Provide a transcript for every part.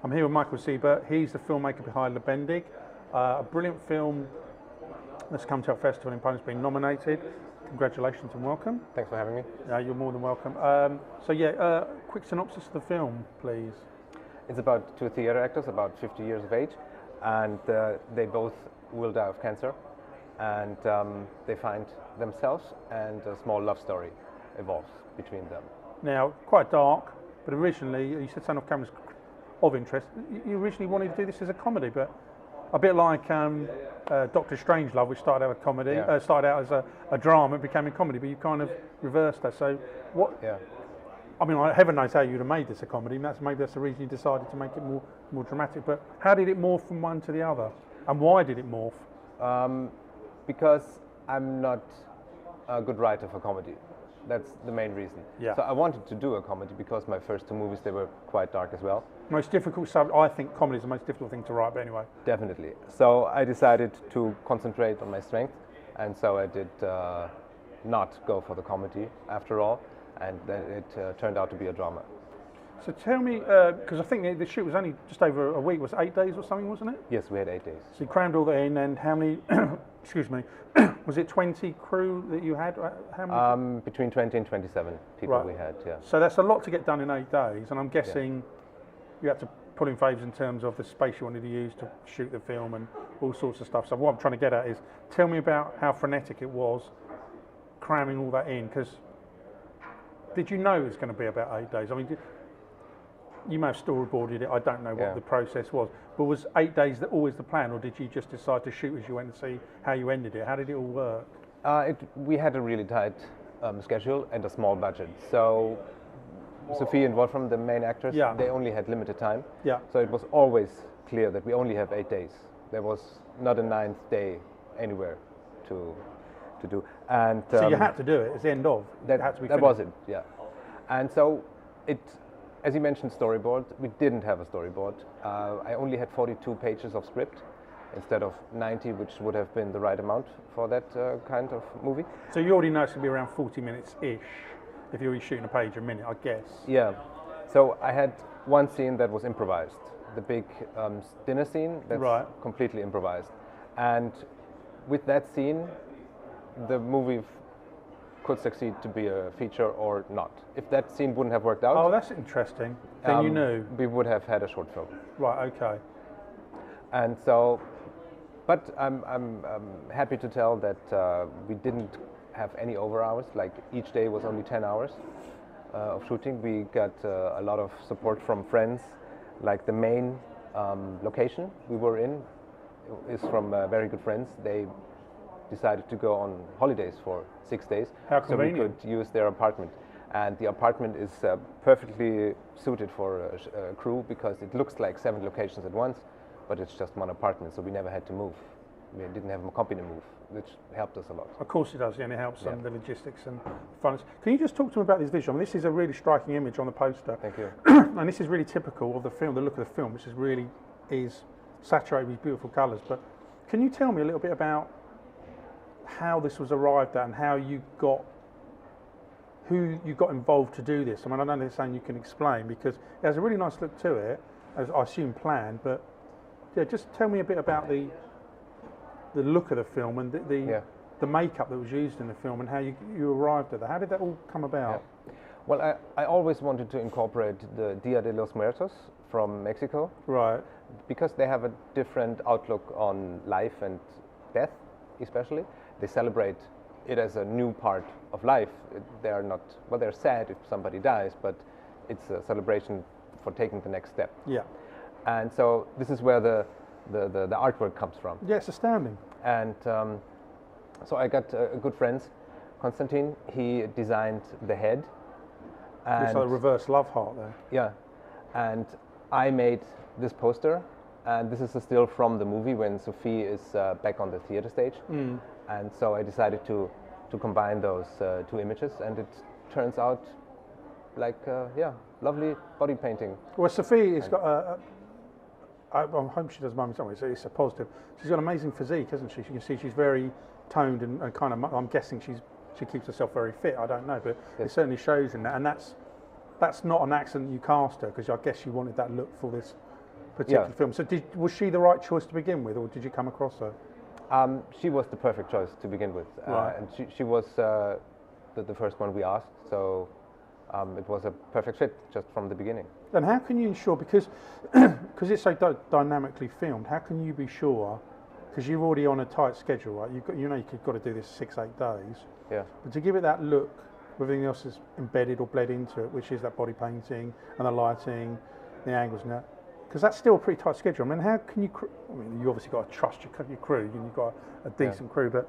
I'm here with Michael Siebert. He's the filmmaker behind Lebendig, a brilliant film that's come to our festival in Poland. It's been nominated. Congratulations and welcome. Thanks for having me. You're more than welcome. Quick synopsis of the film, please. It's about two theater actors, about 50 years of age, and they both will die of cancer, and they find themselves, and a small love story evolves between them. Now, quite dark, but originally, you said Son of Camera's of interest. You originally wanted to do this as a comedy, but a bit like Dr. Strangelove, which started out as a comedy, started out as a drama, and became a comedy, but you kind of reversed that. So what? Yeah. I mean, heaven knows how you'd have made this a comedy, and maybe that's the reason you decided to make it more dramatic. But how did it morph from one to the other, and why did it morph? Because I'm not a good writer for comedy. That's the main reason. Yeah. So I wanted to do a comedy because my first two movies, they were quite dark as well. Most difficult subject, I think comedy is the most difficult thing to write, but anyway. Definitely. So I decided to concentrate on my strength, and so I did not go for the comedy after all, and then it turned out to be a drama. So tell me, because I think the shoot was only just over a week, it was 8 days or something, wasn't it? Yes, we had 8 days. So you crammed all that in, and how many, excuse me, was it 20 crew that you had? How many? Between 20 and 27 people we had, yeah. So that's a lot to get done in 8 days, and I'm guessing you had to pull in favours in terms of the space you wanted to use to shoot the film and all sorts of stuff. So what I'm trying to get at is, tell me about how frenetic it was cramming all that in, because did you know it was going to be about 8 days? I mean, you may have storyboarded it, I don't know what the process was, but was 8 days always the plan, or did you just decide to shoot as you went and see how you ended it? How did it all work? We had a really tight schedule and a small budget. So Sophie and Wolfram, the main actors, they only had limited time. Yeah. So it was always clear that we only have 8 days. There was not a 9th day anywhere to do. And so you had to do it. It's the end of. That had to be that was it. Yeah. And so it. As you mentioned, storyboard. We didn't have a storyboard. I only had 42 pages of script instead of 90, which would have been the right amount for that kind of movie. So you already know it's going to be around 40 minutes-ish if you're shooting a page a minute, I guess. Yeah. So I had one scene that was improvised, the big dinner scene that's completely improvised. And with that scene, the movie could succeed to be a feature or not. If that scene wouldn't have worked out... Oh, that's interesting. Then you knew. We would have had a short film. Right, okay. And so, but I'm happy to tell that we didn't have any over hours, like each day was only 10 hours of shooting. We got a lot of support from friends, like the main location we were in is from very good friends. They decided to go on holidays for 6 days, so we could use their apartment. And the apartment is perfectly suited for a crew because it looks like 7 locations at once, but it's just one apartment, so we never had to move. We didn't have a company move, which helped us a lot. Of course it does, and it helps on the logistics and finance. Can you just talk to me about this visual? I mean, this is a really striking image on the poster. Thank you. And this is really typical of the film, the look of the film, which is saturated with beautiful colours. But can you tell me a little bit about how this was arrived at and how you got, who you got involved to do this? I mean, I don't know if it's something you can explain because it has a really nice look to it, as I assume planned, but yeah, just tell me a bit about the look of the film and the makeup that was used in the film and how you arrived at that. How did that all come about? Yeah. Well, I always wanted to incorporate the Dia de los Muertos from Mexico. Right. Because they have a different outlook on life and death, especially. They celebrate it as a new part of life. They are not, well, they're sad if somebody dies, but it's a celebration for taking the next step. Yeah. And so this is where the artwork comes from. Yeah, it's astounding. And so I got good friends. Konstantin, he designed the head. It's like a reverse love heart there. Yeah. And I made this poster, and this is a still from the movie when Sophie is back on the theater stage. Mm. And so I decided to combine those two images, and it turns out like, lovely body painting. Well, Sophie has got I hope she does moments somewhere, so it's a positive. She's got an amazing physique, hasn't she? You can see she's very toned and kind of, I'm guessing she keeps herself very fit, I don't know, but it certainly shows in that. And that's not an accident you cast her, because I guess you wanted that look for this particular film. So was she the right choice to begin with, or did you come across her? She was the perfect choice to begin with, Right. and she was the first one we asked, so it was a perfect fit just from the beginning. And how can you ensure, because it's so dynamically filmed, how can you be sure, because you're already on a tight schedule, right? You've got to do this 6-8 days. Yeah. But to give it that look, with everything else that's embedded or bled into it, which is that body painting and the lighting, the angles and that, because that's still a pretty tight schedule. I mean, how can you? You obviously got to trust your crew, and you've got a decent crew, but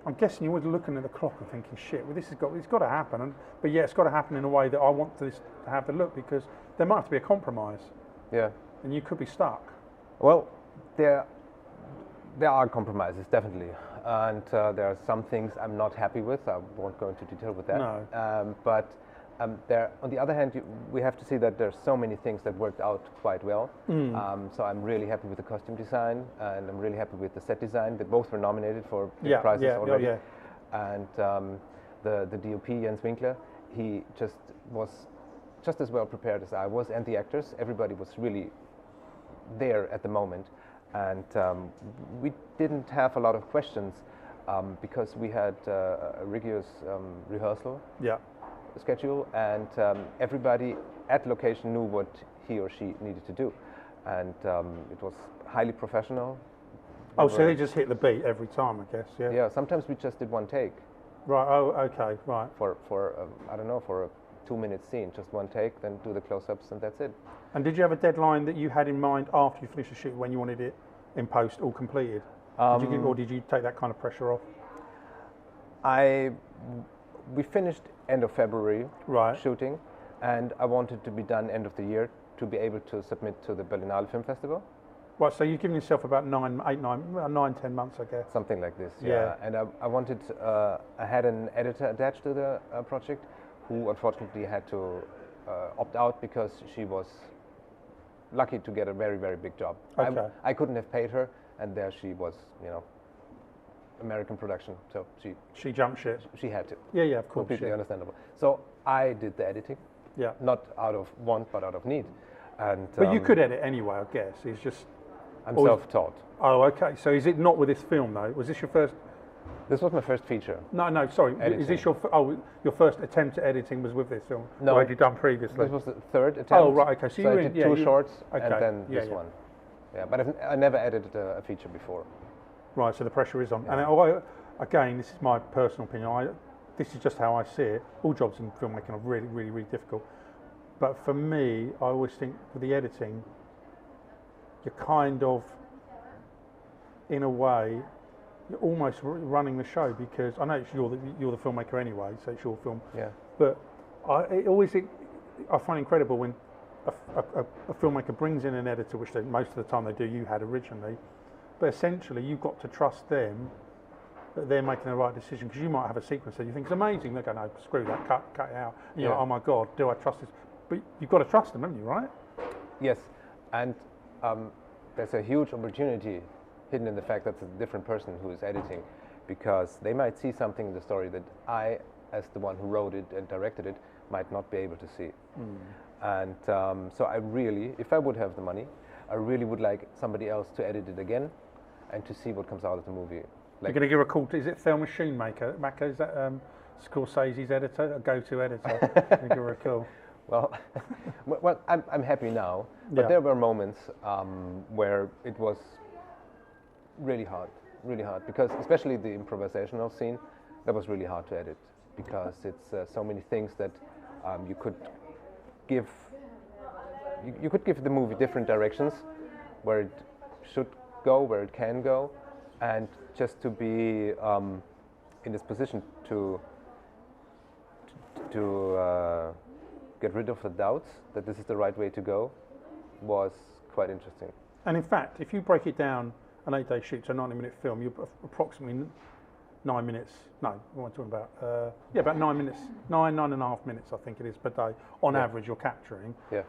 I'm guessing you're always looking at the clock and thinking, shit, well, it's got to happen. But yeah, it's got to happen in a way that I want this to have the look, because there might have to be a compromise. Yeah. And you could be stuck. Well, there are compromises, definitely. And there are some things I'm not happy with. I won't go into detail with that. No. But there, on the other hand, we have to see that there's so many things that worked out quite well. So I'm really happy with the costume design, and I'm really happy with the set design. They both were nominated for big prizes already. And the DOP, Jens Winkler, he just was just as well prepared as I was, and the actors. Everybody was really there at the moment. And we didn't have a lot of questions because we had a rigorous rehearsal schedule, and everybody at location knew what he or she needed to do, and it was highly professional. Oh, so they just hit the beat every time, I guess. Yeah. Yeah. Sometimes we just did one take. Right. Oh, okay. Right. For I don't know, for a 2-minute scene, just one take, then do the close-ups, and that's it. And did you have a deadline that you had in mind after you finished the shoot, when you wanted it in post all completed? Or did you take that kind of pressure off? We finished end of February shooting, and I wanted to be done end of the year to be able to submit to the Berlinale Film Festival. Right, so you've given yourself about 9, 10 months, I guess. Something like this, yeah. And I wanted, I had an editor attached to the project who unfortunately had to opt out because she was lucky to get a very, very big job. Okay. I couldn't have paid her, and there she was, American production, so she jumped ship. She had to. Yeah, of course. Completely understandable. So I did the editing. Yeah. Not out of want, but out of need. And but you could edit anyway, I guess. It's just. I'm self-taught. Oh, okay. So is it not with this film though? Was this your first? This was my first feature. No, sorry. Editing. Is this your first attempt at editing was with this film? No. Or had you done previously? This was the third attempt. Oh, right. Okay. So you I did two shorts, okay. and then this one. Yeah, but I never edited a feature before. Right. So the pressure is on. Yeah. And again, this is my personal opinion. This is just how I see it. All jobs in filmmaking are really, really, really difficult. But for me, I always think with the editing, you're kind of, in a way, you're almost running the show, because I know you're the filmmaker anyway, so it's your film. Yeah. But I find incredible when a filmmaker brings in an editor, which most of the time they do. You had originally, but essentially you've got to trust them that they're making the right decision, because you might have a sequence that you think is amazing. They go, no, screw that, cut it out. You're like, oh my God, do I trust this? But you've got to trust them, haven't you, right? Yes, and there's a huge opportunity hidden in the fact that it's a different person who is editing, because they might see something in the story that I, as the one who wrote it and directed it, might not be able to see. And so I really, if I would have the money, I really would like somebody else to edit it again and to see what comes out of the movie. You're going to give a call to, is it Thelma Schoonmaker? Macca, is that Scorsese's editor, a go-to editor? Give her a call. Well, I'm happy now, but there were moments where it was really hard, because especially the improvisational scene, that was really hard to edit, because it's so many things that you could give. You could give the movie different directions, where it should go, where it can go, and just to be in this position to get rid of the doubts that this is the right way to go was quite interesting. And in fact, if you break it down, an 8-day shoot to a 90-minute film, you're approximately 9 minutes. No, what am I talking about? About 9 minutes, 9.5 minutes, I think it is per day on average. You're capturing. Yeah.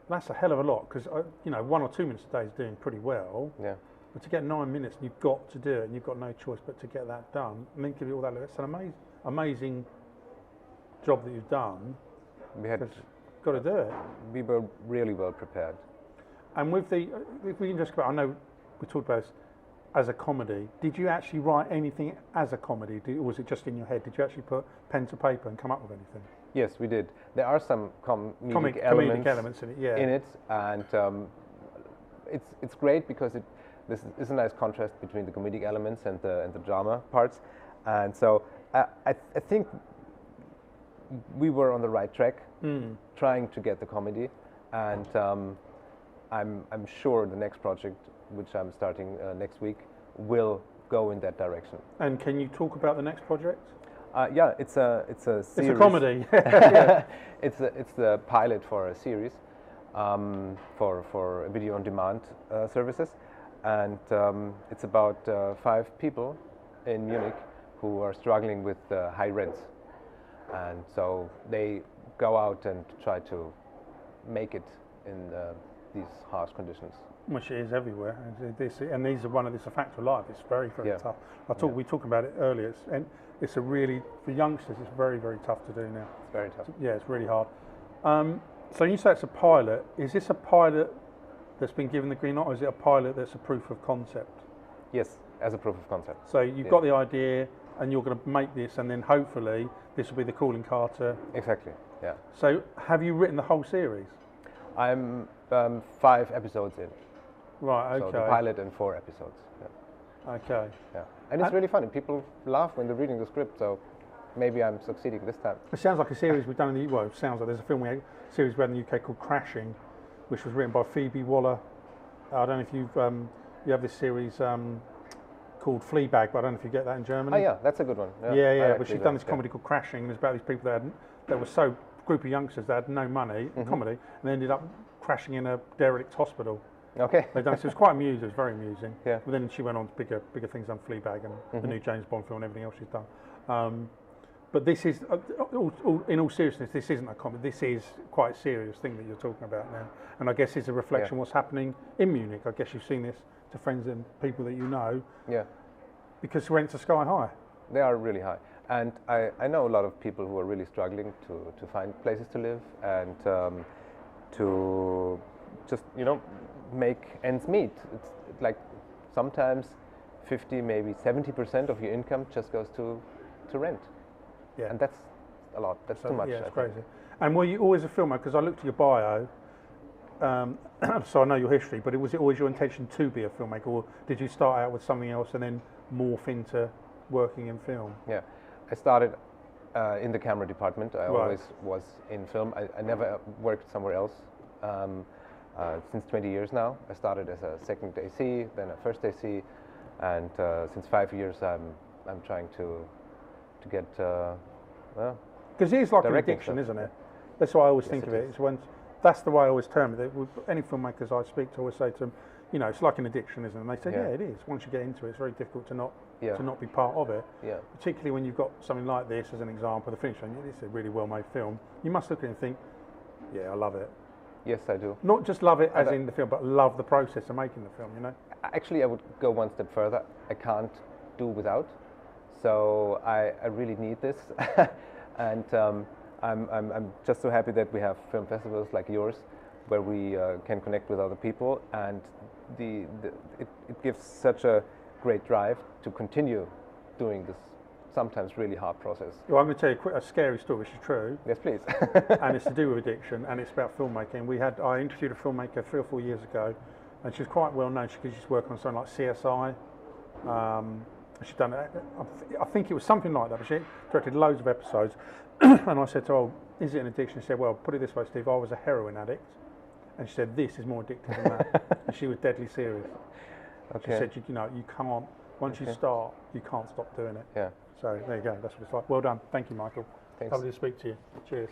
That's a hell of a lot, because 1 or 2 minutes a day is doing pretty well. Yeah. But to get 9 minutes, you've got to do it, and you've got no choice but to get that done, and then give it all that. It's an amazing job that you've done. We had got to do it. We were really well prepared. And with the, if we can just, I know we talked about this as a comedy. Did you actually write anything as a comedy, or was it just in your head? Did you actually put pen to paper and come up with anything? Yes, we did. There are some comedic elements in it, yeah. In it, and it's great because this is a nice contrast between the comedic elements and the drama parts, and so I think we were on the right track, trying to get the comedy, and I'm sure the next project, which I'm starting next week, will go in that direction. And can you talk about the next project? Yeah, it's a series. It's a comedy. It's the pilot for a series for video on demand services, and it's about 5 people in Munich who are struggling with high rents, and so they go out and try to make it in these harsh conditions. Which it is everywhere, and these are it's a fact of life. It's very, very tough. We talked about it earlier, and it's a really, for youngsters, it's very, very tough to do now. It's very tough. Yeah, it's really hard. So you say it's a pilot. Is this a pilot that's been given the green light, or is it a pilot that's a proof of concept? Yes, as a proof of concept. So you've got the idea, and you're going to make this, and then hopefully this will be the calling card to... Exactly, yeah. So have you written the whole series? I'm 5 episodes in. Right, okay. So the pilot and 4 episodes. Yeah. Okay. Yeah, and it's really funny. People laugh when they're reading the script, so maybe I'm succeeding this time. It sounds like a series we've done in the... Well, it sounds like there's a series we had in the UK called Crashing, which was written by Phoebe Waller. I don't know if you've... you have this series called Fleabag, but I don't know if you get that in Germany. Oh yeah, that's a good one. Yeah. But she's done this comedy called Crashing, and it's about these people that were so... group of youngsters that had no money, comedy, and they ended up crashing in a derelict hospital. Okay. So it was quite amusing. It was very amusing. Yeah. But then she went on to bigger things than Fleabag and the new James Bond film and everything else she's done. But this is, in all seriousness, this isn't a comedy. This is quite a serious thing that you're talking about now. And I guess it's a reflection of what's happening in Munich. I guess you've seen this to friends and people that you know. Yeah. Because rents are sky high. They are really high. And I know a lot of people who are really struggling to find places to live and to just, make ends meet. It's like sometimes 50, maybe 70% of your income just goes to rent. Yeah. And that's a lot. That's too much. Yeah, it's crazy. And were you always a filmmaker? Because I looked at your bio, so I know your history, but was it always your intention to be a filmmaker, or did you start out with something else and then morph into working in film? Yeah. I started in the camera department. I always was in film. I never worked somewhere else. Since 20 years now. I started as a second AC, then a first AC, and since 5 years I'm trying to get because it is like an addiction, stuff. Isn't it? That's why I always think of it. It's that's the way I always term it. Any filmmakers I speak to, I always say to them, it's like an addiction, isn't it? And they say, yeah, it is. Once you get into it, it's very difficult to not be part of it. Yeah. Particularly when you've got something like this as an example, the finish line. It's a really well-made film. You must look at it and think, yeah, I love it. Yes, I do. Not just love it as in the film, but love the process of making the film, Actually, I would go one step further. I can't do without. So I really need this. And I'm just so happy that we have film festivals like yours where we can connect with other people, and it gives such a great drive to continue doing this sometimes really hard process. Well, I'm going to tell you a scary story, which is true. Yes, please. And it's to do with addiction, and it's about filmmaking. I interviewed a filmmaker 3 or 4 years ago, and she was quite well known because she's working on something like CSI. She'd done, I think it was something like that, but she directed loads of episodes. And I said to her, "Oh, is it an addiction?" She said, "Well, put it this way, Steve, I was a heroin addict." And she said, "This is more addictive than that." And she was deadly serious. Okay. She said, you can't, once you start, you can't stop doing it. Yeah. So there you go, that's what it's like. Well done. Thank you, Michael. Thanks. Lovely to speak to you. Cheers.